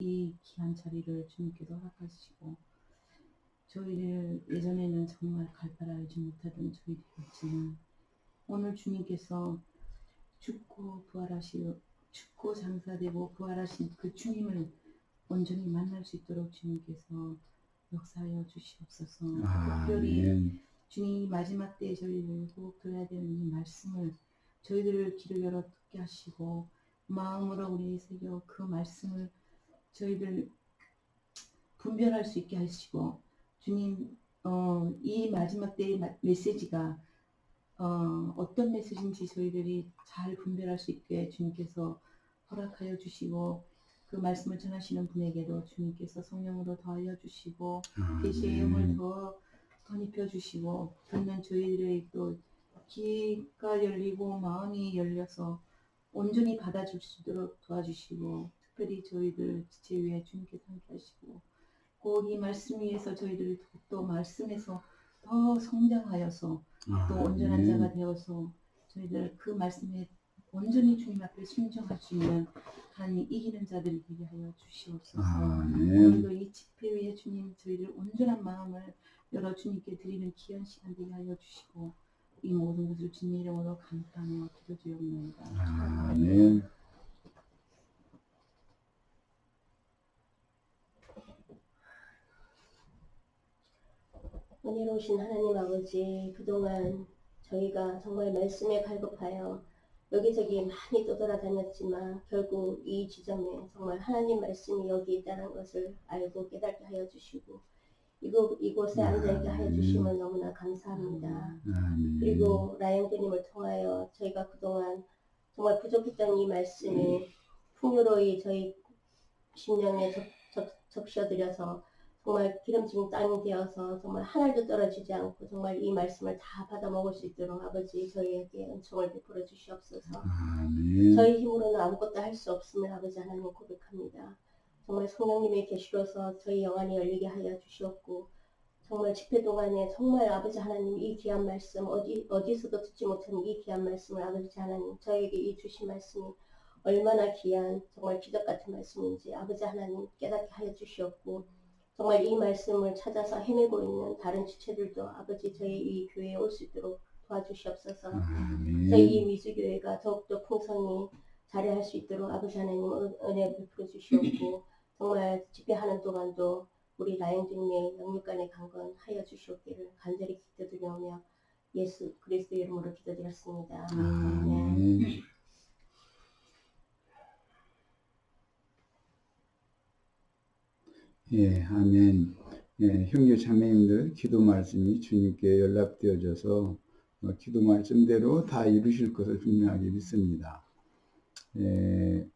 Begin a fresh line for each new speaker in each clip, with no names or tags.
이 귀한 자리를 주님께서 허락하시고 저희를 예전에는 정말 갈 바를 알지 못하던 저희들이었지만 오늘 주님께서 죽고 장사되고 부활하신 그 주님을 온전히 만날 수 있도록 주님께서 역사하여 주시옵소서. 특별히 주님이 마지막 때에 저희를 꼭 들어야 되는 이 말씀을 저희들을 귀를 열어 듣게 하시고 마음으로 우리의 새겨 그 말씀을 저희들 분별할 수 있게 하시고 주님 이 마지막 때의 메시지가 어떤 메시지인지 저희들이 잘 분별할 수 있게 주님께서 허락하여 주시고 그 말씀을 전하시는 분에게도 주님께서 성령으로 더하여 주시고 계시의 영을 더 입혀 주시고 듣는 저희들의 또 귀가 열리고 마음이 열려서 온전히 받아줄 수 있도록 도와주시고 특별히 저희들 지체 위에 주님께서 함께 하시고 꼭 이 말씀 위에서 저희들이 또 말씀에서 더 성장하여서 또 온전한 자가 되어서 저희들 그 말씀에 온전히 주님 앞에 순종할 수 있는 한 이기는 자들이 되게 하여 주시옵소서. 오늘도 이 집회 위에 주님 저희들 온전한 마음을 열어 주님께 드리는 귀한 시간 되게 하여 주시고 이 모든 것을 주님 이름으로 감사하며 기도드리옵나이다.
아멘.
은혜로우신 하나님 아버지, 그동안 저희가 정말 말씀에 갈급하여 여기저기 많이 떠돌아다녔지만 결국 이 지점에 정말 하나님 말씀이 여기 있다는 것을 알고 깨닫게 하여 주시고 이곳에 앉아있게 하여 주시면 너무나 감사합니다. 그리고 라이언교님을 통하여 저희가 그동안 정말 부족했던 이 말씀이 풍요로이 저희 심령에 적셔드려서 정말 기름진 땅이 되어서 정말 하늘도 떨어지지 않고 정말 이 말씀을 다 받아 먹을 수 있도록 아버지 저희에게 은총을 베풀어 주시옵소서. 저희 힘으로는 아무것도 할 수 없음을 아버지 하나님 고백합니다. 정말 성령님의 계시로서 저희 영안이 열리게 하여 주시옵고 정말 집회 동안에 정말 아버지 하나님 이 귀한 말씀 어디서도 듣지 못한 이 귀한 말씀을 아버지 하나님 저에게 이 주신 말씀이 얼마나 귀한 정말 기적 같은 말씀인지 아버지 하나님 깨닫게 하여 주시옵고 정말 이 말씀을 찾아서 헤매고 있는 다른 지체들도 아버지 저희 이 교회에 올 수 있도록 도와주시옵소서. 저희 이 미주교회가 더욱더 풍성히 자리할 수 있도록 아버지 하나님 은혜 베풀어 주시옵고 정말 집회하는 동안도 우리 라이언주님의 영육간의 강건하여 주시옵기를 간절히 기도드리며 예수 그리스도 이름으로 기도드렸습니다. 아멘.
예, 아멘. 예, 형제 자매님들 기도 말씀이 주님께 연락되어져서 기도 말씀대로 다 이루실 것을 분명하게 믿습니다. 예,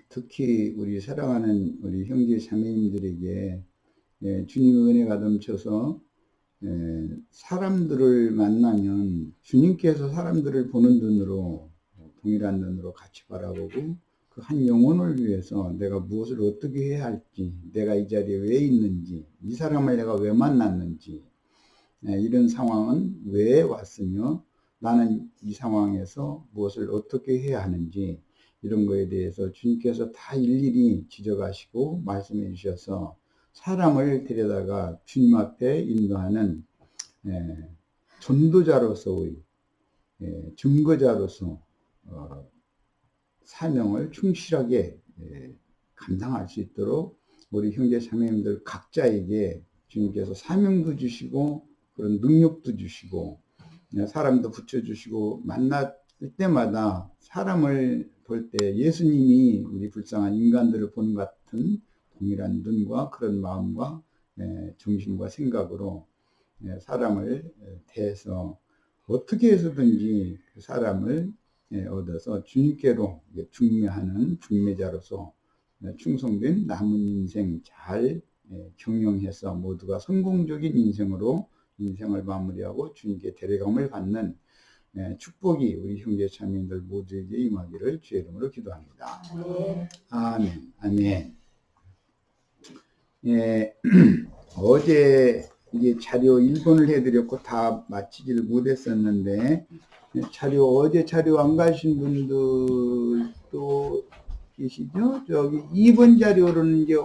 특히 우리 사랑하는 우리 형제 자매님들에게 주님의 은혜가 넘쳐서 사람들을 만나면 주님께서 사람들을 보는 눈으로 동일한 눈으로 같이 바라보고 그 한 영혼을 위해서 내가 무엇을 어떻게 해야 할지, 내가 이 자리에 왜 있는지, 이 사람을 내가 왜 만났는지, 이런 상황은 왜 왔으며 나는 이 상황에서 무엇을 어떻게 해야 하는지 이런 거에 대해서 주님께서 다 일일이 지적하시고 말씀해 주셔서 사람을 데려다가 주님 앞에 인도하는 전도자로서의 증거자로서 사명을 충실하게 감당할 수 있도록 우리 형제 자매님들 각자에게 주님께서 사명도 주시고 그런 능력도 주시고 사람도 붙여주시고 만날 때마다 사람을 볼 때 예수님이 우리 불쌍한 인간들을 보는 같은 동일한 눈과 그런 마음과 정신과 생각으로 사람을 대해서 어떻게 해서든지 그 사람을 얻어서 주님께로 중매하는 중매자로서 충성된 남은 인생 잘 경영해서 모두가 성공적인 인생으로 인생을 마무리하고 주님께 데려감을 받는 축복이 우리 형제 자매님들 모두에게 임하기를 주의 이름으로 기도합니다. 아멘. 아멘. 어제 이게 자료 1번을 해드렸고 다 마치지를 못했었는데 어제 자료 안 가신 분들도 계시죠? 저기 2번 자료는 이제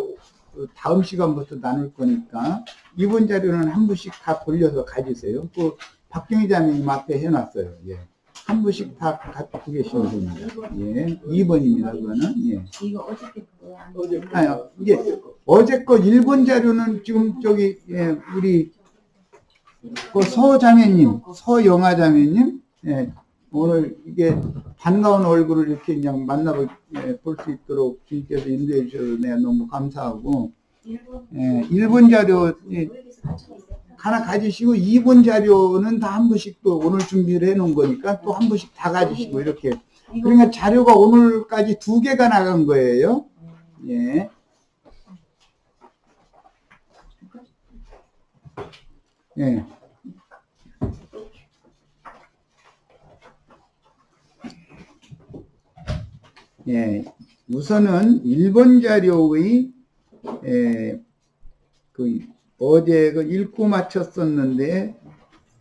다음 시간부터 나눌 거니까 2번 자료는 한 분씩 다 돌려서 가지세요. 그 박경희 자매님 앞에 해놨어요. 예. 한 분씩 다 갖고 계시면 됩니다. 예. 2번입니다. 그거는. 예.
이거 어저께 그거
아니, 이제 어제 거 1번 자료는 지금 저기 예, 우리 그 서자매님, 서영아 자매님, 예, 오늘 이게 반가운 얼굴을 이렇게 그냥 만나볼 수 있도록 주님께서 인도해 주셔서 내가 너무 감사하고, 예, 1번 자료 예, 하나 가지시고 2번 자료는 다 한 분씩 또 오늘 준비를 해 놓은 거니까 또 한 분씩 다 가지시고 이렇게. 그러니까 자료가 오늘까지 2개가 나간 거예요. 예. 예. 예. 우선은 1번 자료의 그 어제 그 읽고 마쳤었는데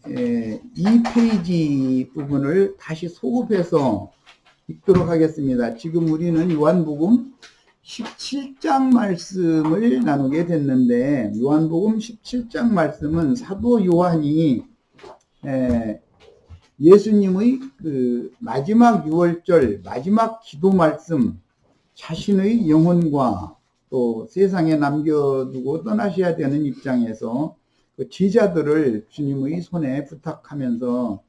2페이지 부분을 다시 소급해서 읽도록 하겠습니다. 지금 우리는 요한복음 17장 말씀을 나누게 됐는데 요한복음 17장 말씀은 사도 요한이 예수님의 그 마지막 6월절 마지막 기도 말씀 자신의 영혼과 또 세상에 남겨두고 떠나셔야 되는 입장에서 그 제자들을 주님의 손에 부탁하면서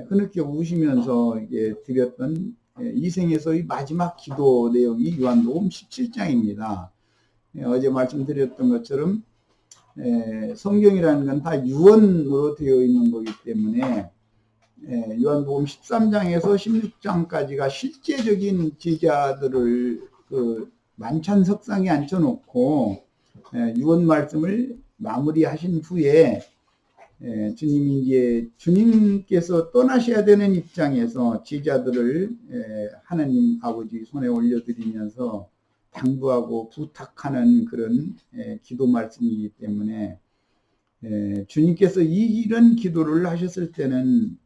흐느껴 우시면서 이게 드렸던 이 생에서의 마지막 기도 내용이 요한복음 17장입니다. 어제 말씀드렸던 것처럼 성경이라는 건 다 유언으로 되어 있는 거기 때문에 요한복음 13장에서 16장까지가 실제적인 제자들을 그 만찬석상에 앉혀놓고 유언 말씀을 마무리하신 후에 주님이 이제 주님께서 떠나셔야 되는 입장에서 제자들을 하나님 아버지 손에 올려드리면서 당부하고 부탁하는 그런 기도 말씀이기 때문에 주님께서 이런 기도를 하셨을 때는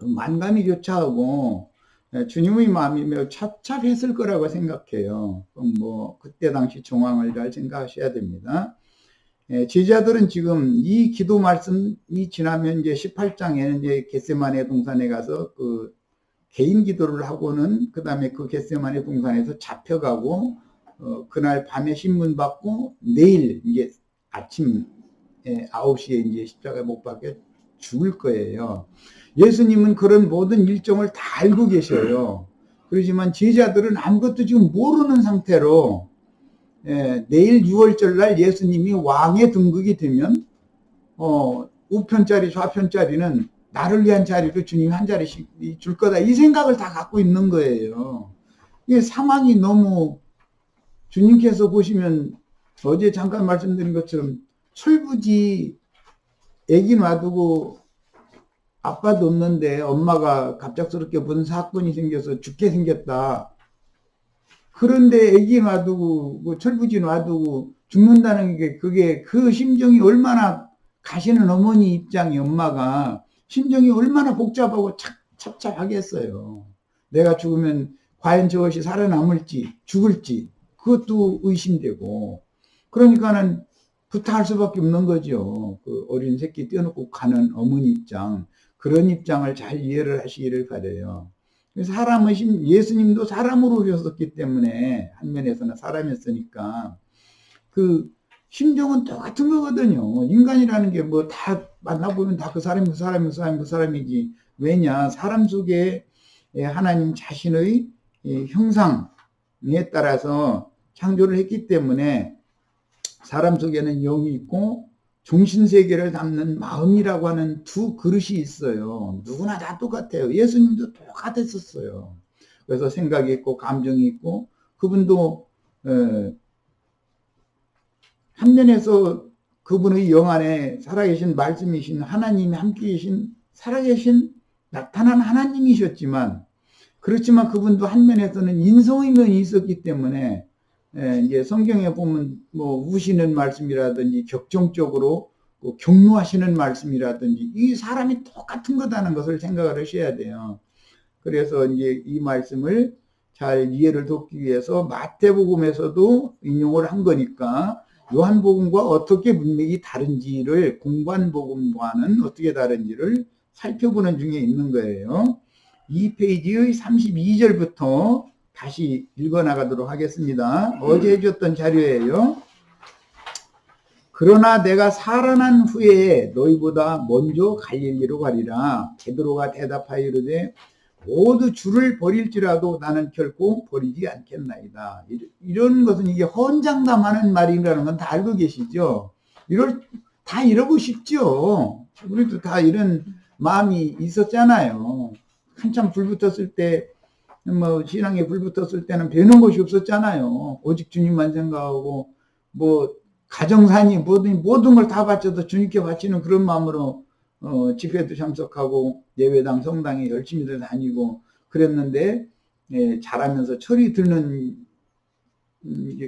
만감이 교차하고 주님의 마음이 매우 착잡했을 거라고 생각해요. 뭐 그때 당시 정황을 잘 생각하셔야 됩니다. 제자들은 지금 이 기도 말씀이 지나면 이제 18장에는 이제 겟세마네 동산에 가서 그 개인 기도를 하고는 그 다음에 그 겟세마네 동산에서 잡혀가고 그날 밤에 신문 받고 내일 이제 아침 9시에 이제 십자가에 못 박혀 죽을 거예요. 예수님은 그런 모든 일정을 다 알고 계셔요. 그렇지만 제자들은 아무것도 지금 모르는 상태로 내일 6월절 날 예수님이 왕의 등극이 되면 우편짜리 좌편짜리는 나를 위한 자리로 주님이 한 자리씩 줄 거다 이 생각을 다 갖고 있는 거예요. 이게 상황이 너무 주님께서 보시면 어제 잠깐 말씀드린 것처럼 철부지 애기 놔두고 아빠도 없는데 엄마가 갑작스럽게 무슨 사건이 생겨서 죽게 생겼다. 그런데 애기 놔두고 철부지 놔두고 죽는다는 게 그게 그 심정이 얼마나 가시는 어머니 입장이 엄마가 심정이 얼마나 복잡하고 착잡하겠어요. 내가 죽으면 과연 저것이 살아남을지 죽을지 그것도 의심되고 그러니까는 부탁할 수밖에 없는 거죠. 그 어린 새끼 떼어놓고 가는 어머니 입장 그런 입장을 잘 이해를 하시기를 바라요. 사람의 예수님도 사람으로 오셨기 때문에 한 면에서는 사람이었으니까 그 심정은 똑같은 거거든요. 인간이라는 게 뭐 다 만나보면 다 그 사람이지. 왜냐 사람 속에 하나님 자신의 형상에 따라서 창조를 했기 때문에 사람 속에는 영이 있고 중심세계를 담는 마음이라고 하는 두 그릇이 있어요. 누구나 다 똑같아요. 예수님도 똑같았었어요. 그래서 생각이 있고 감정이 있고 그분도 한 면에서 그분의 영 안에 살아계신 말씀이신 하나님이 함께 계신 살아계신 나타난 하나님이셨지만 그렇지만 그분도 한 면에서는 인성의 면이 있었기 때문에 이제 성경에 보면 뭐 우시는 말씀이라든지 격정적으로 격노하시는 말씀이라든지 이 사람이 똑같은 거다는 것을 생각을 하셔야 돼요. 그래서 이제 이 말씀을 잘 이해를 돕기 위해서 마태복음에서도 인용을 한 거니까 요한복음과 어떻게 문맥이 다른지를, 공관복음과는 어떻게 다른지를 살펴보는 중에 있는 거예요. 이 페이지의 32절부터 다시 읽어나가도록 하겠습니다. 어제 해줬던 자료예요. 그러나 내가 살아난 후에 너희보다 먼저 갈릴리로 가리라. 베드로가 대답하여 이르되 모두 주를 버릴지라도 나는 결코 버리지 않겠나이다. 이런 것은 이게 헌장담하는 말이라는 건 다 알고 계시죠? 다 이러고 싶죠. 우리도 다 이런 마음이 있었잖아요. 한참 불 붙었을 때, 신앙에 불 붙었을 때는 배우는 것이 없었잖아요. 오직 주님만 생각하고, 가정산이 모든 걸 다 바쳐도 주님께 바치는 그런 마음으로 집회도 참석하고 예배당 성당에 열심히들 다니고 그랬는데, 자라면서 철이 드는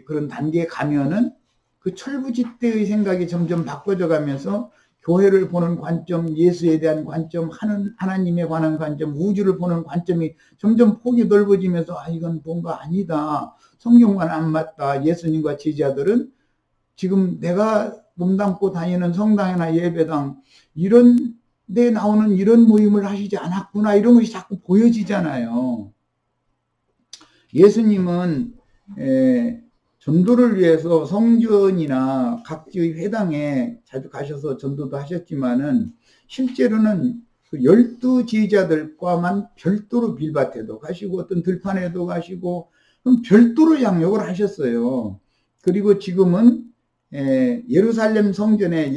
그런 단계에 가면은 그 철부지대의 생각이 점점 바꿔져 가면서 교회를 보는 관점, 예수에 대한 관점, 하나님에 관한 관점, 우주를 보는 관점이 점점 폭이 넓어지면서 이건 뭔가 아니다. 성경과는 안 맞다. 예수님과 제자들은 지금 내가 몸담고 다니는 성당이나 예배당 이런 데 나오는 이런 모임을 하시지 않았구나. 이런 것이 자꾸 보여지잖아요. 예수님은 전도를 위해서 성전이나 각지의 회당에 자주 가셔서 전도도 하셨지만은 실제로는 그 12 제자들과만 별도로 밀밭에도 가시고 어떤 들판에도 가시고 별도로 양육을 하셨어요. 그리고 지금은 예루살렘 성전에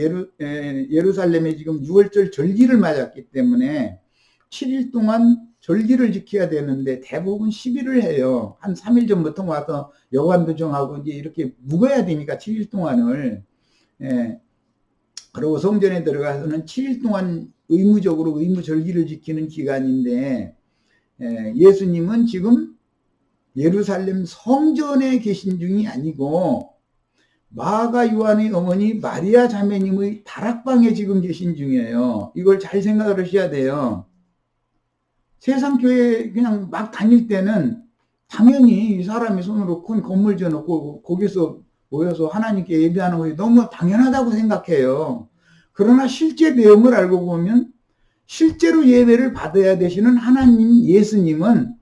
예루살렘에 지금 6월절 절기를 맞았기 때문에 7일 동안 절기를 지켜야 되는데 대부분 10일을 해요. 한 3일 전부터 와서 여관도 정하고 이제 이렇게 묵어야 되니까 7일 동안을. 그리고 성전에 들어가서는 7일 동안 의무적으로 의무절기를 지키는 기간인데, 예수님은 지금 예루살렘 성전에 계신 중이 아니고 마가 요한의 어머니 마리아 자매님의 다락방에 지금 계신 중이에요. 이걸 잘 생각을 하셔야 돼요. 세상 교회 그냥 막 다닐 때는 당연히 이 사람이 손으로 큰 건물 지어놓고 거기서 모여서 하나님께 예배하는 것이 너무 당연하다고 생각해요. 그러나 실제 내용을 알고 보면 실제로 예배를 받아야 되시는 하나님 예수님은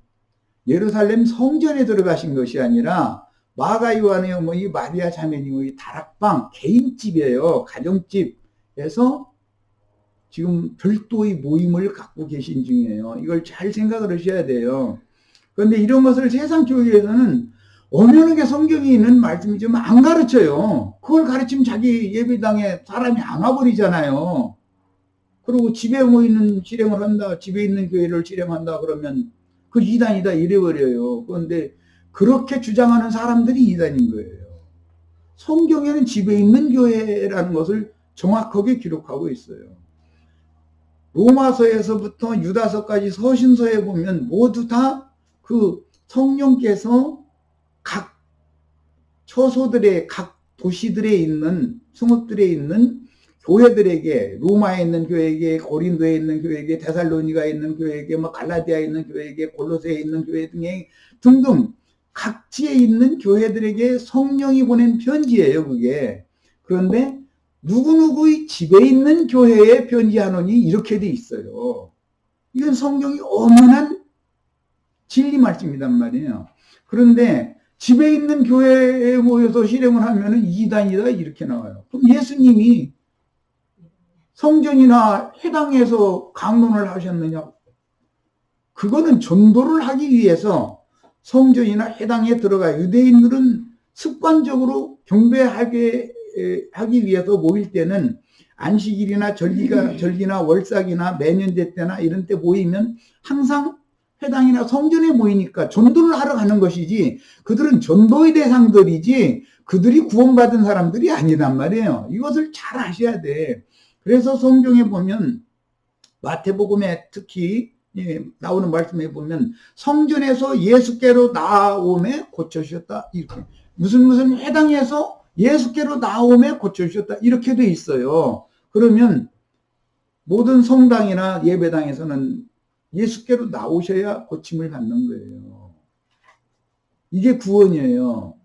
예루살렘 성전에 들어가신 것이 아니라 마가 요한의 어머니 마리아 자매님의 다락방, 개인집이에요. 가정집에서 지금 별도의 모임을 갖고 계신 중이에요. 이걸 잘 생각을 하셔야 돼요. 그런데 이런 것을 세상 교회에서는 엄연하게 성경에 있는 말씀이지만 안 가르쳐요. 그걸 가르치면 자기 예배당에 사람이 안 와버리잖아요. 그리고 집에 모이는 실행을 한다, 집에 있는 교회를 실행한다 그러면 그 이단이다 이래버려요. 그런데 그렇게 주장하는 사람들이 이단인 거예요. 성경에는 집에 있는 교회라는 것을 정확하게 기록하고 있어요. 로마서에서부터 유다서까지 서신서에 보면 모두 다 그 성령께서 각 처소들의 각 도시들에 있는 성읍들에 있는 교회들에게, 로마에 있는 교회에게, 고린도에 있는 교회에게, 데살로니가에 있는 교회에게, 갈라디아에 있는 교회에게, 골로새에 있는 교회 등등 각지에 있는 교회들에게 성령이 보낸 편지예요, 그게. 그런데 누구누구의 집에 있는 교회에 편지하노니 이렇게 돼 있어요. 이건 성경이 엄연한 진리 말씀이란 말이에요. 그런데 집에 있는 교회에 모여서 실행을 하면 이단이다 이렇게 나와요. 그럼 예수님이 성전이나 회당에서 강론을 하셨느냐? 그거는 전도를 하기 위해서 성전이나 회당에 들어가 유대인들은 습관적으로 경배하기 위해서 모일 때는 안식일이나 절기나 월삭이나 매년대 때나 이런 때 모이면 항상 회당이나 성전에 모이니까 전도를 하러 가는 것이지 그들은 전도의 대상들이지 그들이 구원받은 사람들이 아니란 말이에요. 이것을 잘 아셔야 돼. 그래서 성경에 보면 마태복음에 특히 나오는 말씀에 보면 성전에서 예수께로 나아오매 고쳐주셨다. 이렇게 무슨 회당에서 예수께로 나아오매 고쳐주셨다. 이렇게 돼 있어요. 그러면 모든 성당이나 예배당에서는 예수께로 나오셔야 고침을 받는 거예요. 이게 구원이에요.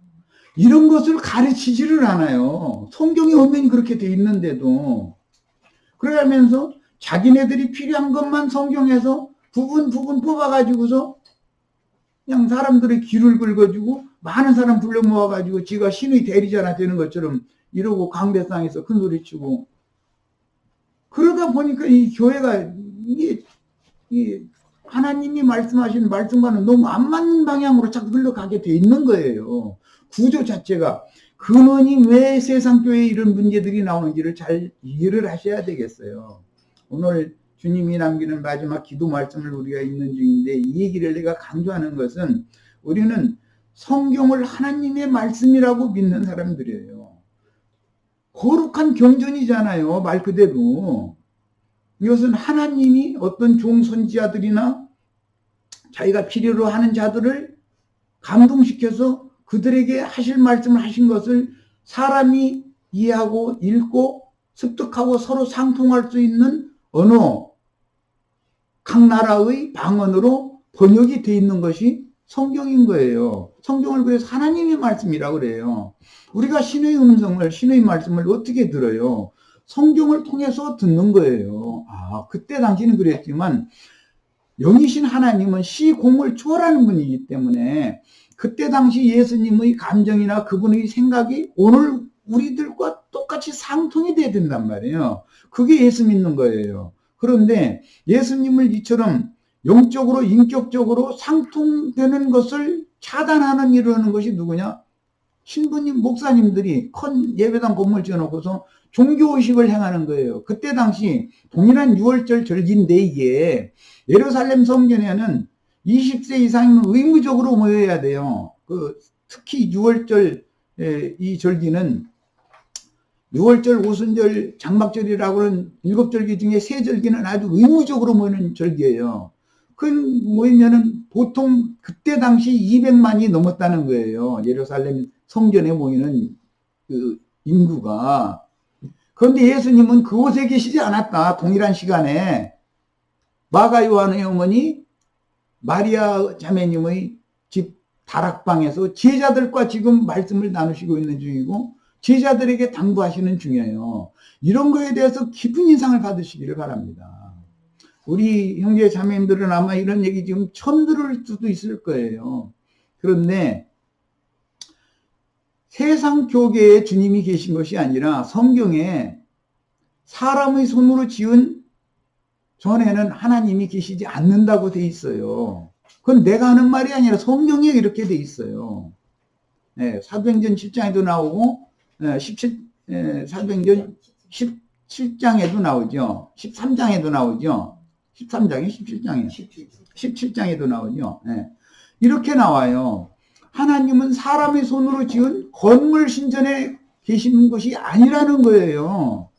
이런 것을 가르치지를 않아요. 성경에 엄연히 그렇게 돼 있는데도. 그러면서 자기네들이 필요한 것만 성경에서 부분 뽑아가지고서 그냥 사람들의 귀를 긁어주고 많은 사람 불러 모아가지고 지가 신의 대리자나 되는 것처럼 이러고 강대상에서 큰 소리 치고, 그러다 보니까 이 교회가 이게 하나님이 말씀하신 말씀과는 너무 안 맞는 방향으로 자꾸 흘러가게 돼 있는 거예요. 구조 자체가. 근원이 왜 세상 교회에 이런 문제들이 나오는지를 잘 이해를 하셔야 되겠어요. 오늘 주님이 남기는 마지막 기도 말씀을 우리가 읽는 중인데, 이 얘기를 내가 강조하는 것은 우리는 성경을 하나님의 말씀이라고 믿는 사람들이에요. 거룩한 경전이잖아요, 말 그대로. 이것은 하나님이 어떤 종선지자들이나 자기가 필요로 하는 자들을 감동시켜서 그들에게 하실 말씀을 하신 것을 사람이 이해하고 읽고 습득하고 서로 상통할 수 있는 언어, 각 나라의 방언으로 번역이 되어 있는 것이 성경인 거예요. 성경을 그래서 하나님의 말씀이라고 그래요. 우리가 신의 음성을, 신의 말씀을 어떻게 들어요? 성경을 통해서 듣는 거예요. 그때 당시는 그랬지만 영이신 하나님은 시공을 초월하는 분이기 때문에 그때 당시 예수님의 감정이나 그분의 생각이 오늘 우리들과 똑같이 상통이 돼야 된단 말이에요. 그게 예수 믿는 거예요. 그런데 예수님을 이처럼 영적으로 인격적으로 상통되는 것을 차단하는 일을 하는 것이 누구냐? 신부님, 목사님들이 큰 예배당 건물 지어놓고서 종교의식을 행하는 거예요. 그때 당시 동일한 6월절 절기인데, 이게 예루살렘 성전에는 20세 이상이면 의무적으로 모여야 돼요. 특히 6월절 이 절기는 6월절, 오순절, 장막절이라고 하는 7절기 중에 3절기는 아주 의무적으로 모이는 절기예요. 그 모이면은 보통 그때 당시 200만이 넘었다는 거예요. 예루살렘 성전에 모이는 그 인구가. 그런데 예수님은 그곳에 계시지 않았다. 동일한 시간에 마가 요한의 어머니 마리아 자매님의 집 다락방에서 제자들과 지금 말씀을 나누시고 있는 중이고 제자들에게 당부하시는 중이에요. 이런 거에 대해서 깊은 인상을 받으시기를 바랍니다. 우리 형제 자매님들은 아마 이런 얘기 지금 처음 들을 수도 있을 거예요. 그런데 세상 교계에 주님이 계신 것이 아니라 성경에 사람의 손으로 지은 전에는 하나님이 계시지 않는다고 돼 있어요. 그건 내가 하는 말이 아니라 성경에 이렇게 돼 있어요. 사도행전 7장에도 나오고 17, 사도행전 17장에도 나오죠. 13장에도 나오죠. 13장에 17장에 17장에도 나오죠. 이렇게 나와요. 하나님은 사람의 손으로 지은 건물 신전에 계시는 것이 아니라는 거예요.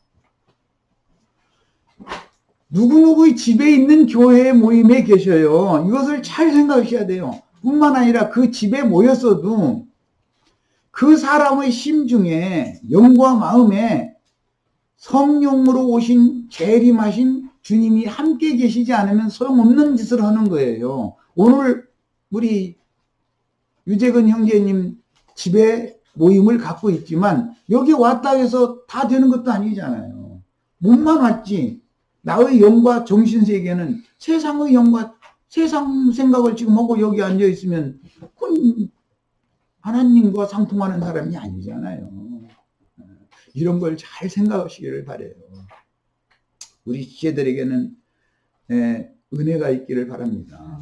누구누구의 집에 있는 교회 모임에 계셔요. 이것을 잘 생각하셔야 돼요. 뿐만 아니라 그 집에 모였어도 그 사람의 심중에, 영과 마음에 성령으로 오신, 재림하신 주님이 함께 계시지 않으면 소용없는 짓을 하는 거예요. 오늘 우리 유재근 형제님 집에 모임을 갖고 있지만 여기 왔다 해서 다 되는 것도 아니잖아요. 몸만 왔지. 나의 영과 정신세계는 세상의 영과 세상 생각을 지금 하고 여기 앉아 있으면 그건 하나님과 상통하는 사람이 아니잖아요. 이런 걸 잘 생각하시기를 바라요. 우리 지체들에게는 은혜가 있기를 바랍니다.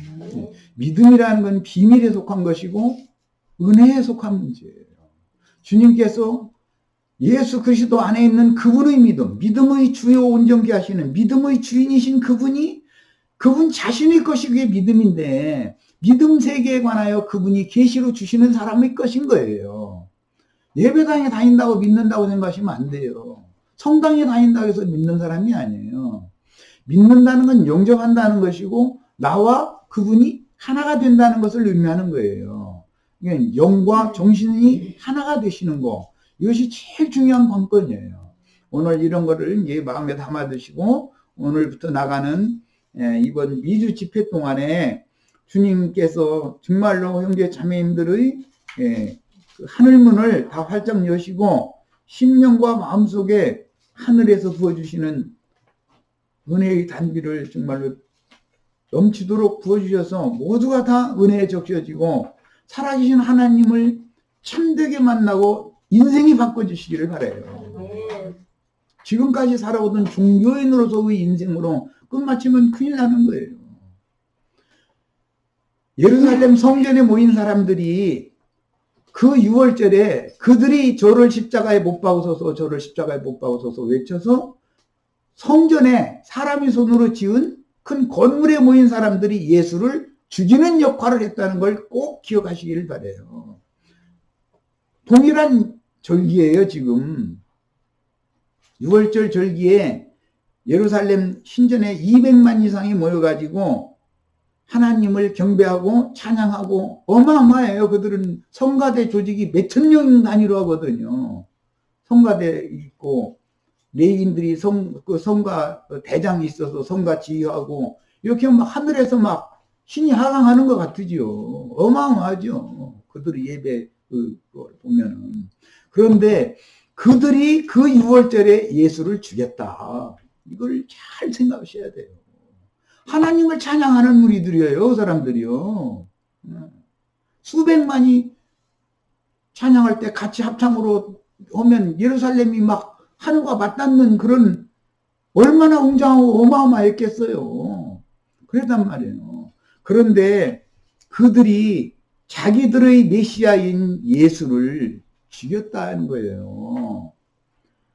믿음이라는 건 비밀에 속한 것이고 은혜에 속한 문제예요. 주님께서 예수 그리스도 안에 있는 그분의 믿음, 믿음의 주요 온전케 하시는 믿음의 주인이신 그분이 그분 자신의 것이 그게 믿음인데 믿음 세계에 관하여 그분이 계시로 주시는 사람의 것인 거예요. 예배당에 다닌다고 믿는다고 생각하시면 안 돼요. 성당에 다닌다고 해서 믿는 사람이 아니에요. 믿는다는 건 영접한다는 것이고 나와 그분이 하나가 된다는 것을 의미하는 거예요. 영과 정신이 하나가 되시는 거. 이것이 제일 중요한 관건이에요. 오늘 이런 거를 이제 마음에 담아 두시고 오늘부터 나가는 이번 2주 집회 동안에 주님께서 정말로 형제 자매님들의 그 하늘문을 다 활짝 여시고 심령과 마음속에 하늘에서 부어주시는 은혜의 단비를 정말로 넘치도록 부어주셔서 모두가 다 은혜에 적셔지고 살아계신 하나님을 참되게 만나고 인생이 바꿔주시기를 바라요. 지금까지 살아오던 종교인으로서의 인생으로 끝마치면 큰일 나는 거예요. 예루살렘 성전에 모인 사람들이 그 6월절에 그들이 저를 십자가에 못 박으소서 저를 십자가에 못 박으소서 외쳐서 성전에 사람이 손으로 지은 큰 건물에 모인 사람들이 예수를 죽이는 역할을 했다는 걸 꼭 기억하시기를 바라요. 동일한 절기예요. 지금 6월절 절기에 예루살렘 신전에 200만 이상이 모여가지고 하나님을 경배하고 찬양하고 어마어마해요. 그들은 성가대 조직이 몇천 명 단위로 하거든요. 성가대 있고 레위인들이 그 성가 대장이 있어서 성가 지휘하고 이렇게 막 하늘에서 막 신이 하강하는 것 같으죠. 어마어마하죠. 그들의 예배 그걸 보면은. 그런데 그들이 그 6월절에 예수를 죽였다. 이걸 잘 생각하셔야 돼요. 하나님을 찬양하는 무리들이에요. 그 사람들이요. 수백만이 찬양할 때 같이 합창으로 오면 예루살렘이 막 하늘과 맞닿는 그런 얼마나 웅장하고 어마어마했겠어요. 그랬단 말이에요. 그런데 그들이 자기들의 메시아인 예수를 죽였다는 거예요.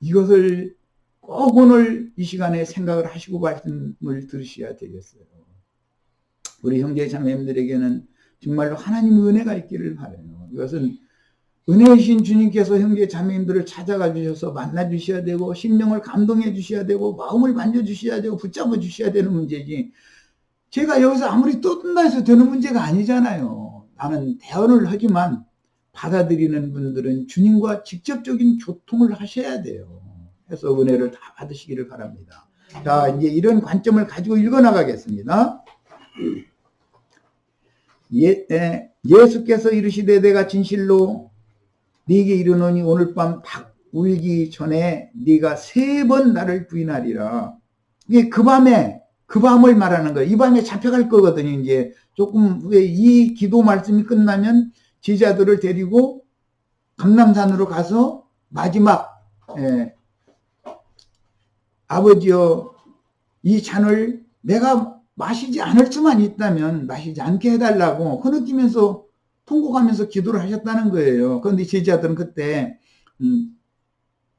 이것을 꼭 오늘 이 시간에 생각을 하시고 말씀을 들으셔야 되겠어요. 우리 형제 자매님들에게는 정말로 하나님의 은혜가 있기를 바라요. 이것은 은혜이신 주님께서 형제 자매님들을 찾아가 주셔서 만나 주셔야 되고 심령을 감동해 주셔야 되고 마음을 만져 주셔야 되고 붙잡아 주셔야 되는 문제지 제가 여기서 아무리 떠든다 해서 되는 문제가 아니잖아요. 나는 대언을 하지만 받아들이는 분들은 주님과 직접적인 교통을 하셔야 돼요. 해서 은혜를 다 받으시기를 바랍니다. 자, 이제 이런 관점을 가지고 읽어나가겠습니다. 예수께서 이르시되 내가 진실로 네게 이르노니 오늘 밤 닭 울기 전에 네가 3번 나를 부인하리라. 이게 그 밤을 말하는 거예요. 이 밤에 잡혀갈 거거든요. 이제 조금 후에 이 기도 말씀이 끝나면 제자들을 데리고 감람산으로 가서 마지막 아버지여 이 잔을 내가 마시지 않을 수만 있다면 마시지 않게 해달라고 흐느끼면서 통곡하면서 기도를 하셨다는 거예요. 그런데 제자들은 그때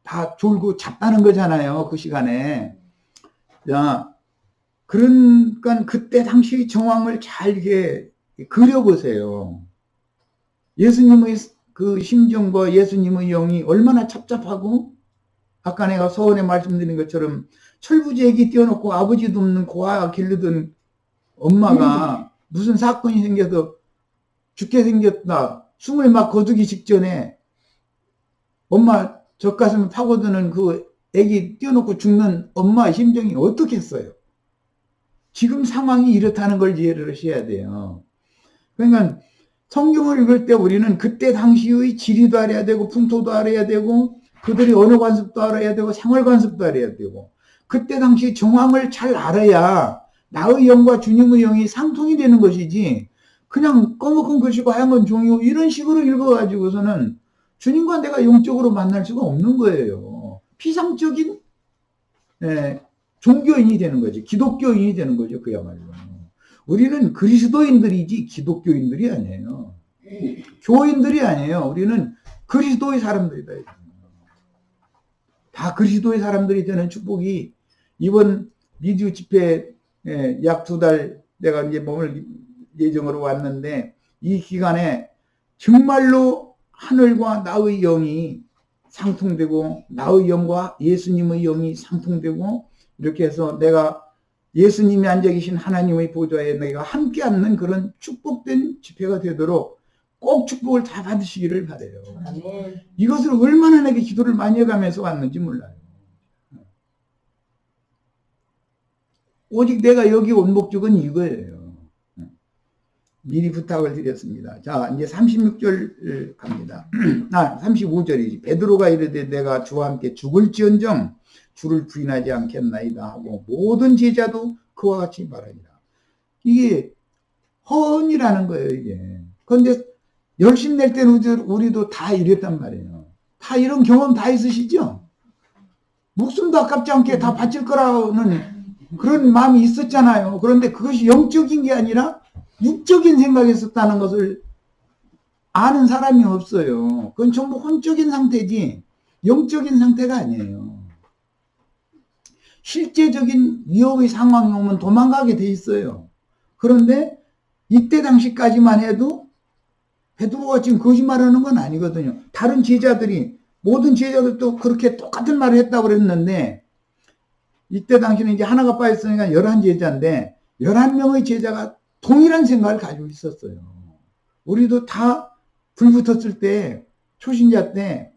다 졸고 잤다는 거잖아요. 그 시간에. 자, 그러니까 그때 당시 정황을 잘 이렇게 그려보세요. 예수님의 그 심정과 예수님의 영이 얼마나 착잡하고 아까 내가 서원에 말씀드린 것처럼 철부지에게 띄워놓고 아버지도 없는 고아 길르던 엄마가 무슨 사건이 생겨서 죽게 생겼다. 숨을 막 거두기 직전에 엄마 젖가슴을 파고드는 그 애기 띄워놓고 죽는 엄마의 심정이 어떻겠어요? 지금 상황이 이렇다는 걸 이해를 하셔야 돼요. 그러니까 성경을 읽을 때 우리는 그때 당시의 지리도 알아야 되고 풍토도 알아야 되고 그들이 언어 관습도 알아야 되고 생활 관습도 알아야 되고 그때 당시 정황을 잘 알아야 나의 영과 주님의 영이 상통이 되는 것이지 그냥 검은 글씨고 하얀 종이고 이런 식으로 읽어가지고서는 주님과 내가 영적으로 만날 수가 없는 거예요. 피상적인 종교인이 되는 거지. 기독교인이 되는 거죠. 그야말로. 우리는 그리스도인들이지 기독교인들이 아니에요. 교인들이 아니에요. 우리는 그리스도의 사람들이다. 다 그리스도의 사람들이 되는 축복이 이번 미주 집회 약 2달 내가 이제 머물 예정으로 왔는데 이 기간에 정말로 하늘과 나의 영이 상통되고 나의 영과 예수님의 영이 상통되고 이렇게 해서 내가 예수님이 앉아 계신 하나님의 보좌에 내가 함께 앉는 그런 축복된 집회가 되도록 꼭 축복을 다 받으시기를 바라요.
아멘.
이것을 얼마나 내게 기도를 많이 해가면서 왔는지 몰라요. 오직 내가 여기 온 목적은 이거예요. 미리 부탁을 드렸습니다. 자, 이제 36절 갑니다. 35절이지. 베드로가 이르되 내가 주와 함께 죽을지언정 주를 부인하지 않겠나이다 하고 모든 제자도 그와 같이 말하니라. 이게 헌이라는 거예요, 이게. 그런데 열심 낼 때는 우리도 다 이랬단 말이에요. 다 이런 경험 다 있으시죠? 목숨도 아깝지 않게 다 바칠 거라는 그런 마음이 있었잖아요. 그런데 그것이 영적인 게 아니라 육적인 생각이 있었다는 것을 아는 사람이 없어요. 그건 전부 혼적인 상태지 영적인 상태가 아니에요. 실제적인 위협의 상황이 오면 도망가게 돼 있어요. 그런데 이때 당시까지만 해도 베드로가 지금 거짓말하는 건 아니거든요. 다른 제자들이 모든 제자들도 그렇게 똑같은 말을 했다고 그랬는데 이때 당시는 이제 하나가 빠졌으니까 11제자인데 11명의 제자가 동일한 생각을 가지고 있었어요. 우리도 다 불 붙었을 때 초신자 때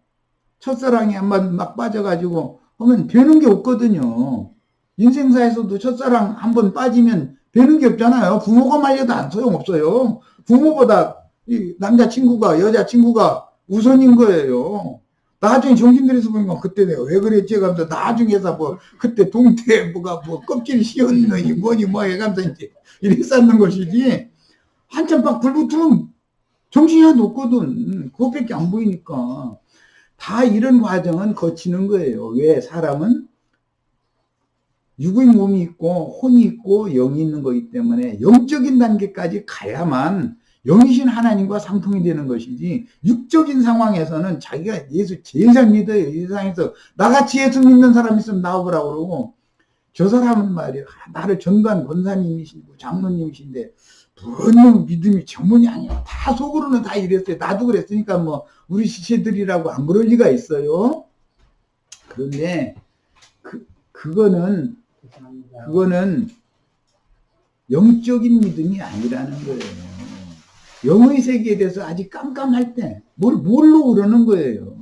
첫사랑에 한번 막 빠져가지고 하면 되는 게 없거든요. 인생사에서도 첫사랑 한번 빠지면 되는 게 없잖아요. 부모가 말려도 안 소용없어요. 부모보다 이 남자친구가 여자친구가 우선인 거예요. 나중에 정신 들여서 보니까 그때 내가 왜 그랬지 하면서 나중에서 뭐 그때 동태 뭐가 뭐 껍질 씌었느니 뭐니 뭐 해가면서 이제 이렇게 쌓는 것이지 한참 막 불 붙으면 정신이 하나도 없거든. 그것밖에 안 보이니까 다 이런 과정은 거치는 거예요. 왜? 사람은 육의 몸이 있고 혼이 있고 영이 있는 거기 때문에 영적인 단계까지 가야만 영이신 하나님과 상통이 되는 것이지 육적인 상황에서는 자기가 예수 제일 잘 믿어요. 이 세상에서 나같이 예수 믿는 사람 있으면 나와보라고 그러고 저 사람은 말이야 나를 전도한 권사님이시고 장로님이신데 너무 믿음이 전문이 아니야. 다 속으로는 다 이랬어요. 나도 그랬으니까 뭐 우리 시체들이라고 안 그럴 리가 있어요. 그런데 그거는 영적인 믿음이 아니라는 거예요. 영의 세계에 대해서 아직 깜깜할 때 뭘 모르고 그러는 거예요.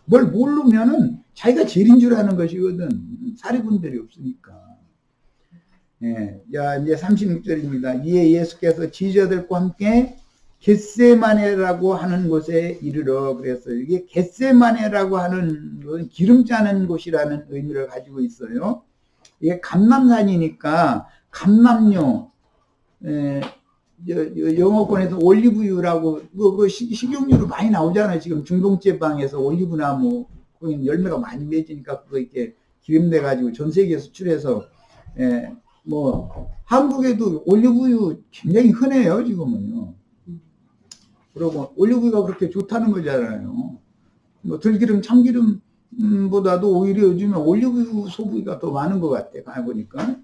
뭘 모르면은 자기가 제일인 줄 아는 것이거든. 사리분들이 없으니까. 예, 야, 이제 36절입니다. 이에 예수께서 지저들과 함께 겟세마네라고 하는 곳에 이르러 그랬어요. 이게 겟세마네라고 하는 건 기름 짜는 곳이라는 의미를 가지고 있어요. 이게 감람산이니까 감람료, 영어권에서 올리브유라고 그 식용유로 많이 나오잖아요. 지금 중동제방에서 올리브나무 거기 열매가 많이 맺으니까 그거 이렇게 기름 내 가지고 전 세계에 수출해서 뭐 한국에도 올리브유 굉장히 흔해요 지금은요. 그리고 올리브유가 그렇게 좋다는 거잖아요. 뭐 들기름, 참기름보다도 오히려 요즘에 올리브유 소비가 더 많은 것 같아요. 가보니까.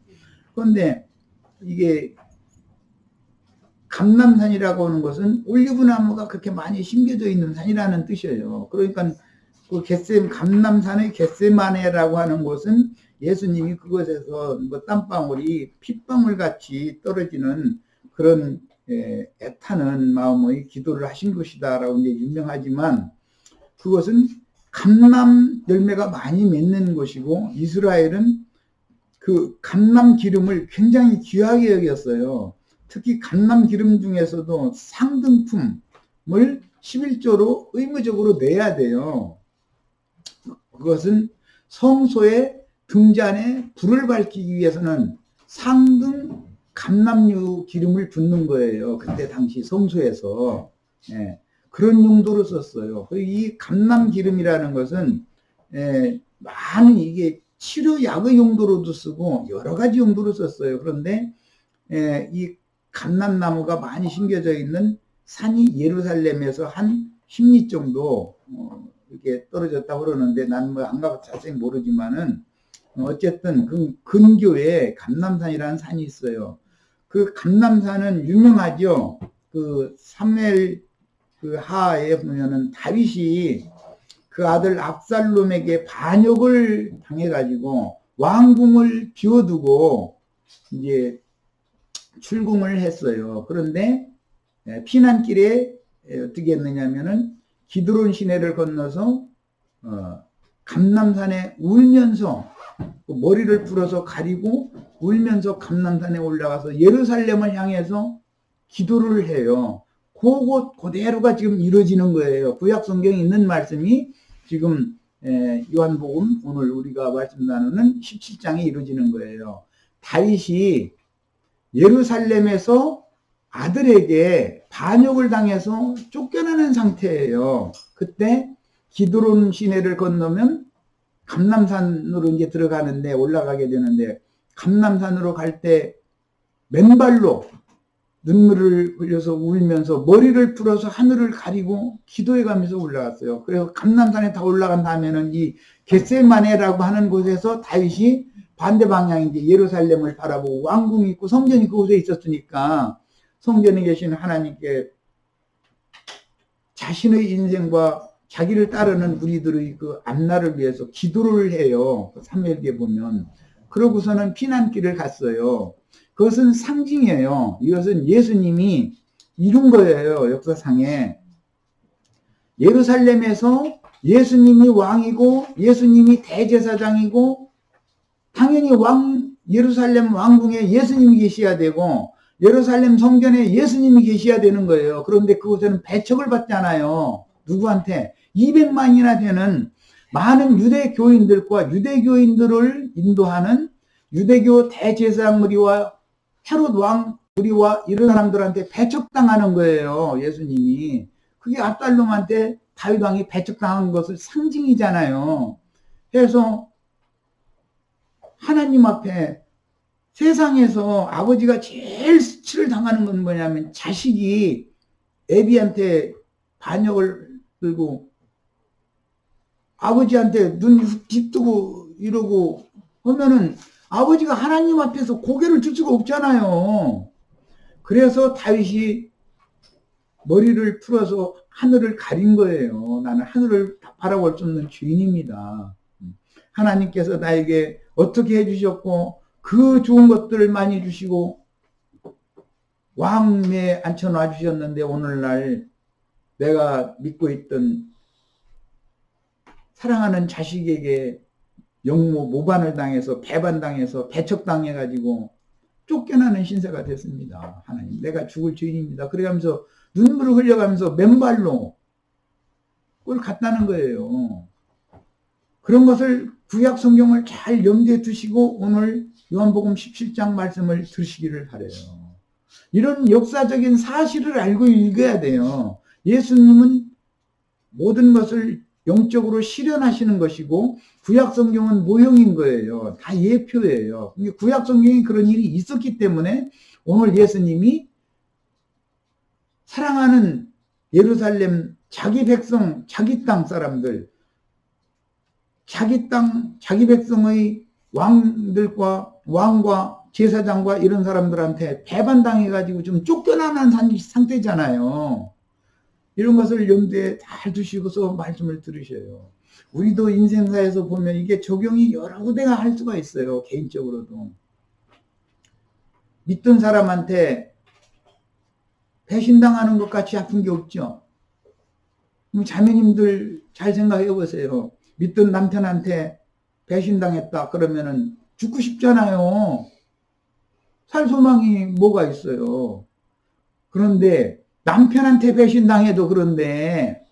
그런데 이게 감람산이라고 하는 것은 올리브나무가 그렇게 많이 심겨져 있는 산이라는 뜻이에요. 그러니까 그 감람산의 겟세마네라고 하는 곳은 예수님이 그곳에서 뭐 땀방울이 핏방울 같이 떨어지는 그런 애타는 마음의 기도를 하신 것이다라고 이제 유명하지만 그것은 감람 열매가 많이 맺는 곳이고 이스라엘은 그 감람 기름을 굉장히 귀하게 여겼어요. 특히 감람 기름 중에서도 상등품을 11조로 의무적으로 내야 돼요. 그것은 성소의 등잔에 불을 밝히기 위해서는 상등 감람유 기름을 붓는 거예요. 그때 당시 성소에서. 예, 그런 용도로 썼어요. 이 감람 기름이라는 것은 많은 이게 치료약의 용도로도 쓰고 여러 가지 용도로 썼어요. 그런데 이 감람나무가 많이 심겨져 있는 산이 예루살렘에서 한 10리 정도 이렇게 떨어졌다고 그러는데 난 뭐 안 가서 자세히 모르지만은 어쨌든 그 근교에 감람산이라는 산이 있어요. 그 감람산은 유명하죠. 그 사무엘 그 하에 보면은 다윗이 그 아들 압살롬에게 반역을 당해가지고 왕궁을 비워두고 이제 출궁을 했어요. 그런데 피난길에 어떻게 했느냐면은 기드론 시내를 건너서 감람산에 울면서 머리를 풀어서 가리고 울면서 감람산에 올라가서 예루살렘을 향해서 기도를 해요. 그것 그대로가 지금 이루어지는 거예요. 구약 성경에 있는 말씀이 지금 요한복음 오늘 우리가 말씀 나누는 17장에 이루어지는 거예요. 다윗이 예루살렘에서 아들에게 반역을 당해서 쫓겨나는 상태예요. 그때 기드론 시내를 건너면 감람산으로 이제 들어가는데 올라가게 되는데 감람산으로 갈 때 맨발로 눈물을 흘려서 울면서 머리를 풀어서 하늘을 가리고 기도해 가면서 올라갔어요. 그래서 감람산에 다 올라간 다음에는 이 겟세마네라고 하는 곳에서 다윗이 반대 방향 이제 예루살렘을 바라보고 왕궁이 있고 성전이 그곳에 있었으니까 성전에 계신 하나님께 자신의 인생과 자기를 따르는 무리들의 그 앞날을 위해서 기도를 해요. 사무엘기에 보면. 그러고서는 피난길을 갔어요. 그것은 상징이에요. 이것은 예수님이 이룬 거예요. 역사상에. 예루살렘에서 예수님이 왕이고 예수님이 대제사장이고 당연히 예루살렘 왕궁에 예수님이 계셔야 되고 예루살렘 성전에 예수님이 계셔야 되는 거예요. 그런데 그곳에는 배척을 받잖아요. 누구한테? 200만이나 되는 많은 유대 교인들과 유대교인들을 인도하는 유대교 대제사장 무리와 헤롯 왕 무리와 이런 사람들한테 배척당하는 거예요. 예수님이. 그게 압살롬한테 다윗 왕이 배척당한 것을 상징이잖아요. 그래서 하나님 앞에 세상에서 아버지가 제일 수치를 당하는 건 뭐냐면 자식이 애비한테 반역을 들고 아버지한테 눈 훅 뒤뜨고 이러고 하면은 아버지가 하나님 앞에서 고개를 들 수가 없잖아요. 그래서 다윗이 머리를 풀어서 하늘을 가린 거예요. 나는 하늘을 바라볼 수 없는 죄인입니다. 하나님께서 나에게 어떻게 해주셨고 그 좋은 것들을 많이 주시고 왕매에 앉혀놔 주셨는데 오늘날 내가 믿고 있던 사랑하는 자식에게 모반을 당해서 배반당해서 배척당해가지고 쫓겨나는 신세가 됐습니다. 하나님 내가 죽을 죄인입니다. 그래가면서 눈물을 흘려가면서 맨발로 그걸 갔다는 거예요. 그런 것을 구약 성경을 잘 염두에 두시고 오늘 요한복음 17장 말씀을 들으시기를 바라요. 이런 역사적인 사실을 알고 읽어야 돼요. 예수님은 모든 것을 영적으로 실현하시는 것이고 구약 성경은 모형인 거예요. 다 예표예요. 구약 성경에 그런 일이 있었기 때문에 오늘 예수님이 사랑하는 예루살렘 자기 백성, 자기 땅 사람들, 자기 땅, 자기 백성의 왕들과 왕과 제사장과 이런 사람들한테 배반당해가지고 좀 쫓겨나는 상태잖아요. 이런 것을 염두에 잘 두시고서 말씀을 들으셔요. 우리도 인생사에서 보면 이게 적용이 여러 군데가 할 수가 있어요. 개인적으로도. 믿던 사람한테 배신당하는 것 같이 아픈 게 없죠. 자매님들 잘 생각해 보세요. 믿던 남편한테 배신당했다 그러면은 죽고 싶잖아요. 살 소망이 뭐가 있어요. 그런데 남편한테 배신당해도 그런데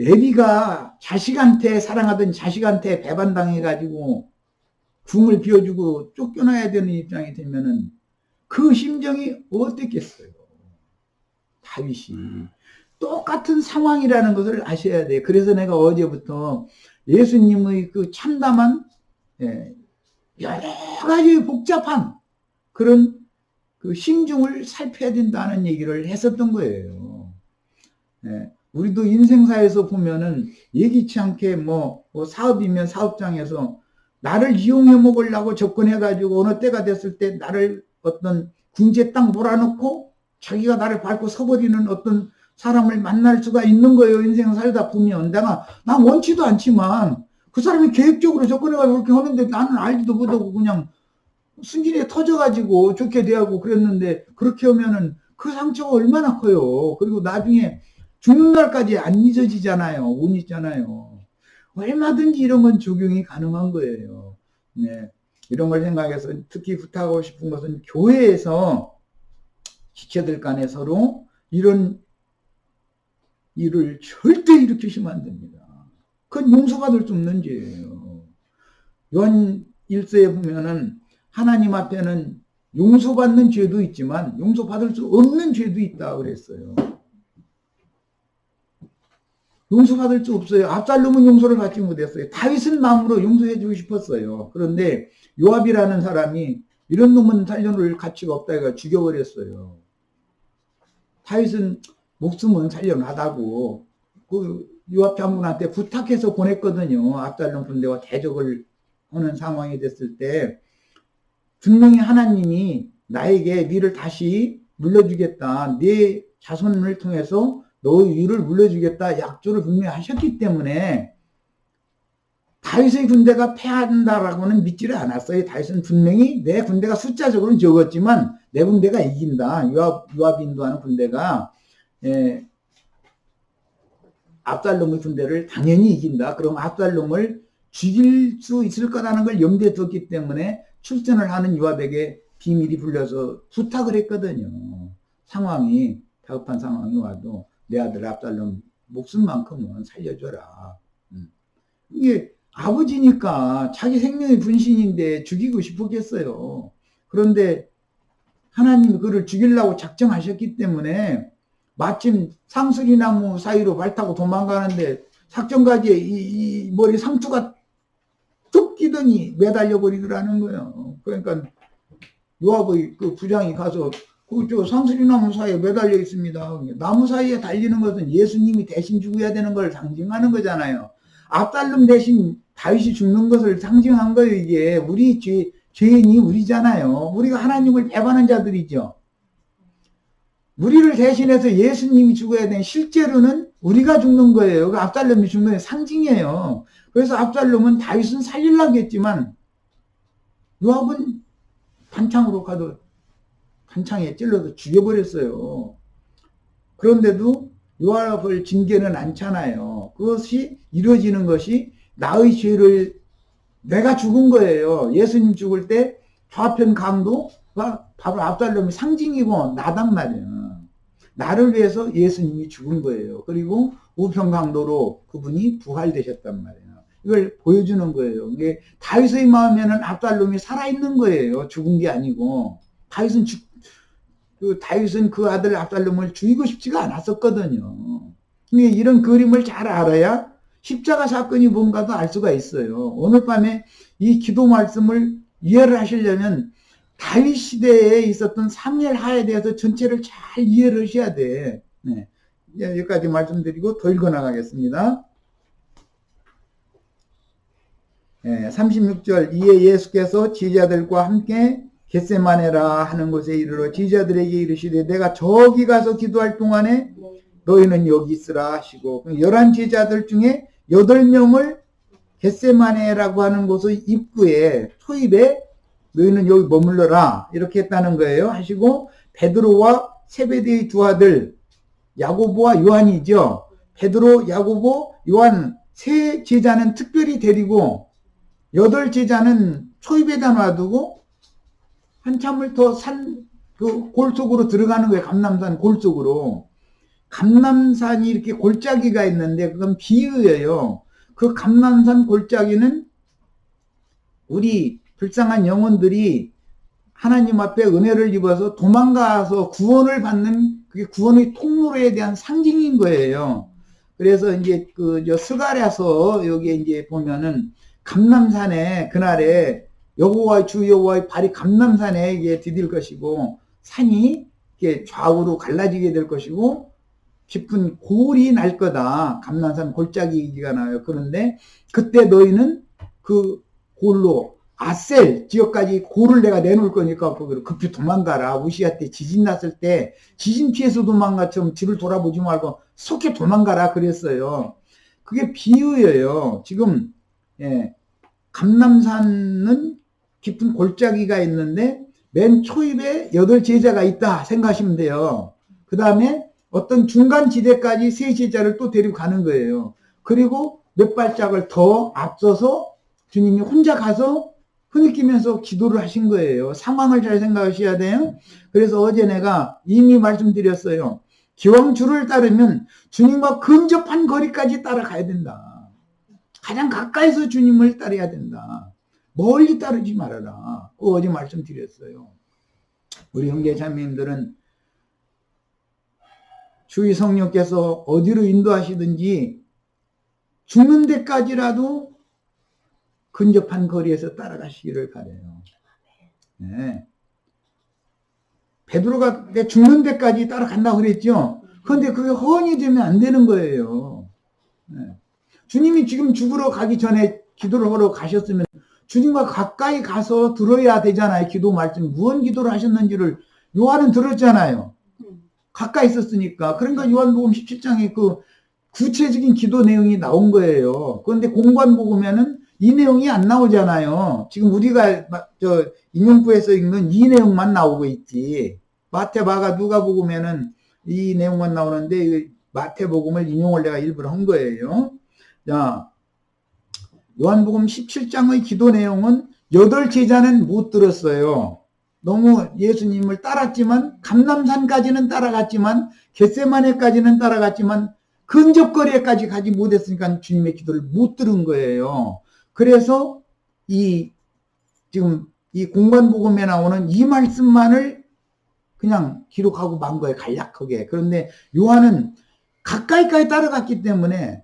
애비가 자식한테 사랑하던 자식한테 배반당해가지고 궁을 비워주고 쫓겨나야 되는 입장이 되면은 그 심정이 어땠겠어요. 다윗이 똑같은 상황이라는 것을 아셔야 돼요. 그래서 내가 어제부터 예수님의 그 참담한 여러 가지 복잡한 그런 그 심중을 살펴야 된다는 얘기를 했었던 거예요. 우리도 인생사에서 보면은 예기치 않게 뭐 사업이면 사업장에서 나를 이용해 먹으려고 접근해가지고 어느 때가 됐을 때 나를 어떤 궁지에 딱 몰아넣고 자기가 나를 밟고 서버리는 어떤 사람을 만날 수가 있는 거예요. 인생 살다 보면. 난 원치도 않지만 그 사람이 계획적으로 접근해가지고 그렇게 하는데 나는 알지도 못하고 그냥 순진하게 터져가지고 좋게 대하고 그랬는데 그렇게 하면은 그 상처가 얼마나 커요. 그리고 나중에 죽는 날까지 안 잊어지잖아요. 못 잊잖아요. 얼마든지 이런 건 적용이 가능한 거예요. 이런 걸 생각해서 특히 부탁하고 싶은 것은 교회에서 지체들 간에 서로 이런 일을 절대 일으키시면 안 됩니다. 그건 용서받을 수 없는 죄예요. 요한 1서에 보면은 하나님 앞에는 용서받는 죄도 있지만 용서받을 수 없는 죄도 있다 그랬어요. 용서받을 수 없어요. 압살롬은 용서를 받지 못했어요. 다윗은 마음으로 용서해주고 싶었어요. 그런데 요압이라는 사람이 이런 놈은 살려놓을 가치가 없다 해가 죽여버렸어요. 다윗은 목숨은 살려놔다고 그 요압 장군한테 부탁해서 보냈거든요. 압살롬 군대와 대적을 하는 상황이 됐을 때 분명히 하나님이 나에게 네를 다시 물려주겠다. 네 자손을 통해서 너의 위를 물려주겠다. 약조를 분명히 하셨기 때문에 다윗의 군대가 패한다라고는 믿지를 않았어요. 다윗은 분명히 내 군대가 숫자적으로는 적었지만 내 군대가 이긴다. 요압이 인도하는 군대가 압살롬의 군대를 당연히 이긴다. 그럼 압살롬을 죽일 수 있을 거라는 걸 염두에 뒀기 때문에 출전을 하는 요압에게 비밀이 불려서 부탁을 했거든요. 상황이 다급한 상황이 와도 내 아들 압살롬 목숨만큼은 살려줘라. 이게 아버지니까 자기 생명의 분신인데 죽이고 싶었겠어요. 그런데 하나님이 그를 죽이려고 작정하셨기 때문에 마침 상수리나무 사이로 발 타고 도망가는데 작전가지에 이 머리 상투가 툭 끼더니 매달려 버리더라는 거예요. 그러니까 요압의 그 부장이 가서 저 상수리나무 사이에 매달려 있습니다. 나무 사이에 달리는 것은 예수님이 대신 죽어야 되는 걸 상징하는 거잖아요. 압살롬 대신 다윗이 죽는 것을 상징한 거예요. 이게 우리 죄인이 우리잖아요. 우리가 하나님을 배반한 자들이죠. 우리를 대신해서 예수님이 죽어야 되는 실제로는 우리가 죽는 거예요. 그 압살롬이 죽는 게 상징이에요. 그래서 압살롬은 다윗은 살리려고 했지만 요압은 단창으로 가도 단창에 찔러서 죽여버렸어요. 그런데도 요압을 징계는 않잖아요. 그것이 이루어지는 것이 나의 죄를 내가 죽은 거예요. 예수님 죽을 때 좌편 강도가 바로 압살롬의 상징이고 나단 말이에요. 나를 위해서 예수님이 죽은 거예요. 그리고 우편 강도로 그분이 부활되셨단 말이에요. 이걸 보여주는 거예요. 이게 다윗의 마음에는 압살롬이 살아있는 거예요. 죽은 게 아니고. 다윗은 그 아들 압살롬을 죽이고 싶지가 않았었거든요. 이런 그림을 잘 알아야 십자가 사건이 뭔가도 알 수가 있어요. 오늘 밤에 이 기도 말씀을 이해를 하시려면 다윗 시대에 있었던 사무엘하에 대해서 전체를 잘 이해를 하셔야 돼. 네. 여기까지 말씀드리고 더 읽어나가겠습니다. 36절 이에 예수께서 제자들과 함께 겟세마네라 하는 곳에 이르러 제자들에게 이르시되 내가 저기 가서 기도할 동안에 너희는 여기 있으라 하시고 11제자들 중에 8명을 겟세마네라고 하는 곳의 입구에 초입에 너희는 여기 머물러라 이렇게 했다는 거예요. 하시고 베드로와 세베대의 두 아들 야고보와 요한이죠. 베드로, 야고보, 요한 세 제자는 특별히 데리고 8제자는 초입에다 놔두고 한참을 더 그 골 속으로 들어가는 거예요. 감람산 골 속으로. 감람산이 이렇게 골짜기가 있는데 그건 비유예요. 그 감람산 골짜기는 우리 불쌍한 영혼들이 하나님 앞에 은혜를 입어서 도망가서 구원을 받는 그게 구원의 통로에 대한 상징인 거예요. 그래서 이제 스가랴서 여기에 이제 보면은 감람산에 그날에 주 여호와의 발이 감람산에 이게 디딜 것이고 산이 이렇게 좌우로 갈라지게 될 것이고 깊은 골이 날 거다. 감람산 골짜기가 나요. 그런데 그때 너희는 그 골로 아셀 지역까지 골을 내가 내놓을 거니까 거기로 급히 도망가라. 우시아 때 지진 났을 때 지진 피해서 도망가처럼 뒤를 돌아보지 말고 속히 도망가라 그랬어요. 그게 비유예요. 지금 감람산은 깊은 골짜기가 있는데 맨 초입에 8제자가 있다 생각하시면 돼요. 그 다음에 어떤 중간 지대까지 3제자를 또 데리고 가는 거예요. 그리고 몇 발짝을 더 앞서서 주님이 혼자 가서 흐느끼면서 기도를 하신 거예요. 상황을 잘 생각하셔야 돼요. 그래서 어제 내가 이미 말씀드렸어요. 기왕 주를 따르면 주님과 근접한 거리까지 따라가야 된다. 가장 가까이서 주님을 따라야 된다. 멀리 따르지 말아라. 어제 말씀드렸어요. 우리 형제 자매님들은 주의 성령께서 어디로 인도하시든지 죽는 데까지라도 근접한 거리에서 따라가시기를 바라요. 네. 베드로가 내 죽는 데까지 따라간다고 그랬죠. 그런데 그게 허언이 되면 안 되는 거예요. 네. 주님이 지금 죽으러 가기 전에 기도를 하러 가셨으면 주님과 가까이 가서 들어야 되잖아요. 기도 말씀. 무언 기도를 하셨는지를 요한은 들었잖아요. 가까이 있었으니까. 그러니까 요한복음 17장에 그 구체적인 기도 내용이 나온 거예요. 그런데 공관복음에는 이 내용이 안 나오잖아요. 지금 우리가 인용구에서 읽는 이 내용만 나오고 있지. 마태, 마가, 누가복음에는 이 내용만 나오는데 마태복음을 인용을 내가 일부러 한 거예요. 자, 요한복음 17장의 기도 내용은 8제자는 못 들었어요. 너무 예수님을 따랐지만 감람산까지는 따라갔지만 겟세마네까지는 따라갔지만 근접거리에까지 가지 못했으니까 주님의 기도를 못 들은 거예요. 그래서 지금 이 공관복음에 나오는 이 말씀만을 그냥 기록하고 만 거예요. 간략하게. 그런데 요한은 가까이까지 따라갔기 때문에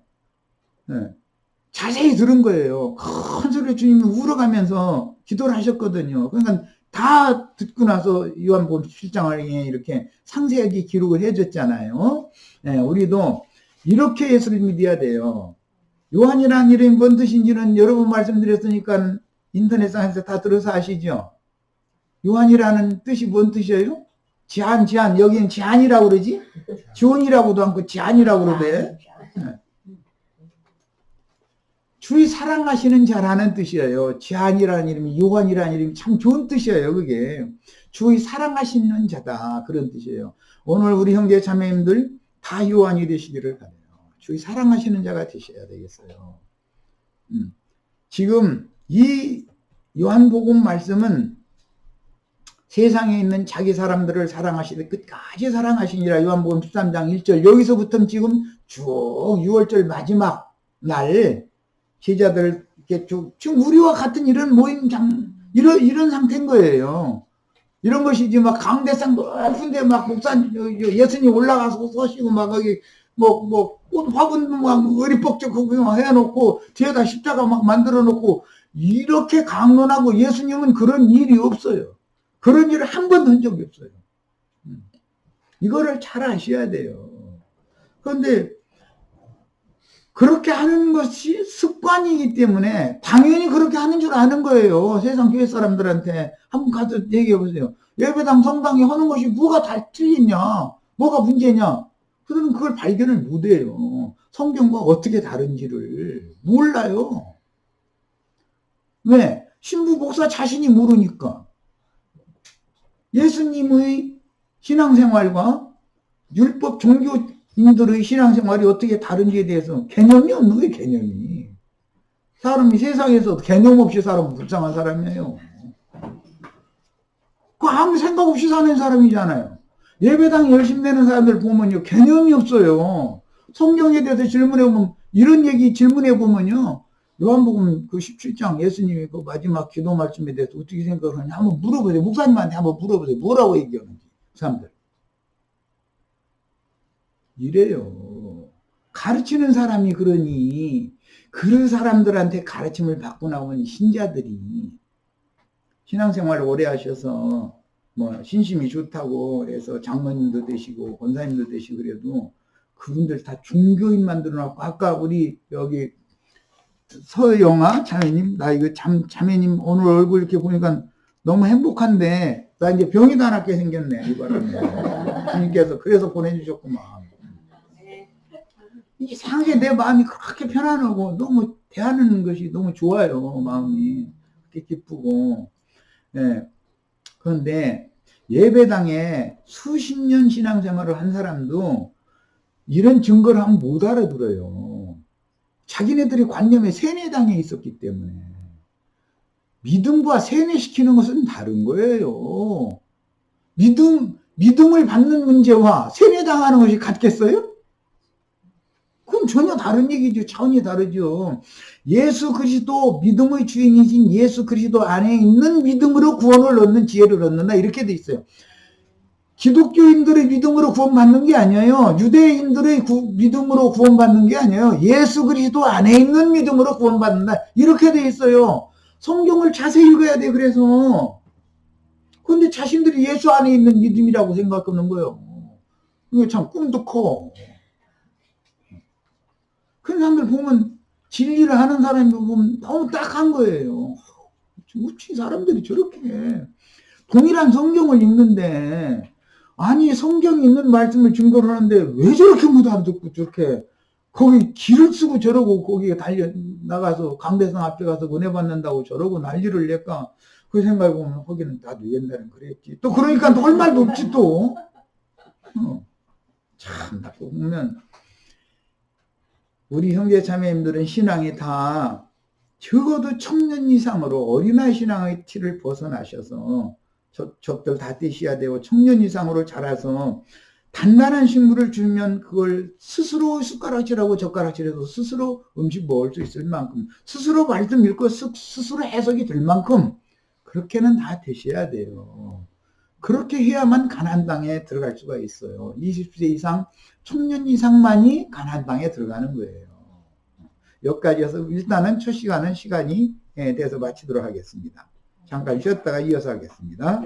자세히 들은 거예요. 큰 소리로 주님이 울어가면서 기도를 하셨거든요. 그러니까 다 듣고 나서 요한복음 17장을 이렇게 상세하게 기록을 해줬잖아요. 네, 우리도 이렇게 예수를 믿어야 돼요. 요한이라는 이름이 뭔 뜻인지는 여러 번 말씀드렸으니까 인터넷상에서 다 들어서 아시죠? 요한이라는 뜻이 뭔 뜻이에요? 지한. 여기는 지한이라고 그러지? 지온이라고도 않고 지한이라고 그러대. 네. 주의 사랑하시는 자라는 뜻이에요. 지한이라는 이름이, 요한이라는 이름이 참 좋은 뜻이에요. 그게 주의 사랑하시는 자다, 그런 뜻이에요. 오늘 우리 형제 자매님들 다 요한이 되시기를 바라요. 주의 사랑하시는 자가 되셔야 되겠어요. 지금 이 요한복음 말씀은 세상에 있는 자기 사람들을 사랑하시되 끝까지 사랑하시니라. 요한복음 13장 1절. 여기서부터 지금 쭉 6월절 마지막 날 제자들 이렇게 지금 우리와 같은 이런 모임장 이런 상태인 거예요. 이런 것이 지금 막 강대상 높은데 막 목사 예수님 올라가서 서시고 막 거기 꽃 화분 막 어리뻑쩍하고 막 해놓고 뒤에다 십자가 막 만들어 놓고 이렇게 강론하고 예수님은 그런 일이 없어요. 그런 일을 한 번도 한 적이 없어요. 이거를 잘 아셔야 돼요. 그런데 그렇게 하는 것이 습관이기 때문에 당연히 그렇게 하는 줄 아는 거예요. 세상 교회 사람들한테 한번 가서 얘기해 보세요. 예배당 성당에 하는 것이 뭐가 다 틀리냐, 뭐가 문제냐, 그들은 그걸 발견을 못해요. 성경과 어떻게 다른지를 몰라요. 왜? 신부 목사 자신이 모르니까. 예수님의 신앙생활과 율법 종교인들의 신앙생활이 어떻게 다른지에 대해서 개념이 없는 거예요. 개념이. 사람이 세상에서 개념 없이 살면 불쌍한 사람이에요. 그 아무 생각 없이 사는 사람이잖아요. 예배당 열심히 내는 사람들 보면요, 개념이 없어요. 성경에 대해서 질문해보면, 이런 얘기 질문해보면요, 요한복음 그 17장 예수님이 그 마지막 기도 말씀에 대해서 어떻게 생각을 하냐 한번 물어보세요. 목사님한테 한번 물어보세요. 뭐라고 얘기하는지. 사람들. 이래요. 가르치는 사람이 그러니 그런 사람들한테 가르침을 받고 나온 신자들이 신앙생활을 오래 하셔서 뭐 신심이 좋다고 해서 장로님도 되시고 권사님도 되시고 그래도 그분들 다 종교인 만들어놨고 아까 우리 여기 서영아 자매님 나 이거 자매님 오늘 얼굴 이렇게 보니까 너무 행복한데 나 이제 병이도 안 왔게 생겼네 이 바람에 주님께서 그래서 보내주셨구만. 이상하게 내 마음이 그렇게 편안하고 너무 대하는 것이 너무 좋아요. 마음이 그렇게 기쁘고. 예. 그런데 예배당에 수십 년 신앙생활을 한 사람도 이런 증거를 하면 못 알아들어요. 자기네들이 관념에 세뇌당에 있었기 때문에. 믿음과 세뇌시키는 것은 다른 거예요. 믿음을 받는 문제와 세뇌당하는 것이 같겠어요? 그건 전혀 다른 얘기죠. 차원이 다르죠. 예수 그리스도 믿음의 주인이신 예수 그리스도 안에 있는 믿음으로 구원을 얻는 지혜를 얻는다. 이렇게 돼 있어요. 기독교인들의 믿음으로 구원받는 게 아니에요. 유대인들의 믿음으로 구원받는 게 아니에요. 예수 그리스도 안에 있는 믿음으로 구원받는다. 이렇게 돼 있어요. 성경을 자세히 읽어야 돼. 그래서. 그런데 자신들이 예수 안에 있는 믿음이라고 생각하는 거예요. 이거 참 꿈도 커. 그런 사람들 보면 진리를 하는 사람들 보면 너무 딱한 거예요. 어찌 사람들이 저렇게 동일한 성경을 읽는데 아니 성경에 있는 말씀을 증거를 하는데 왜 저렇게 못 알아듣고 저렇게 거기 길을 쓰고 저러고 거기에 달려 나가서 강대상 앞에 가서 은혜 받는다고 저러고 난리를 낼까 그 생각을 보면 거기는 나도 옛날엔 그랬지 또 그러니까 또 할 말도 없지 또 참 나쁘고 보면 우리 형제 자매님들은 신앙이 다 적어도 청년 이상으로 어린아이 신앙의 티를 벗어나셔서 적들 다 떼셔야 되고 청년 이상으로 자라서 단단한 식물을 주면 그걸 스스로 숟가락질하고 젓가락질해서 스스로 음식 먹을 수 있을 만큼 스스로 말씀 읽고 스스로 해석이 될 만큼 그렇게는 다 되셔야 돼요. 그렇게 해야만 가나안 땅에 들어갈 수가 있어요. 20세 이상 청년 이상만이 가나안 땅에 들어가는 거예요. 여기까지여서 일단은 첫 시간은 시간이 돼서 마치도록 하겠습니다. 잠깐 쉬었다가 이어서 하겠습니다.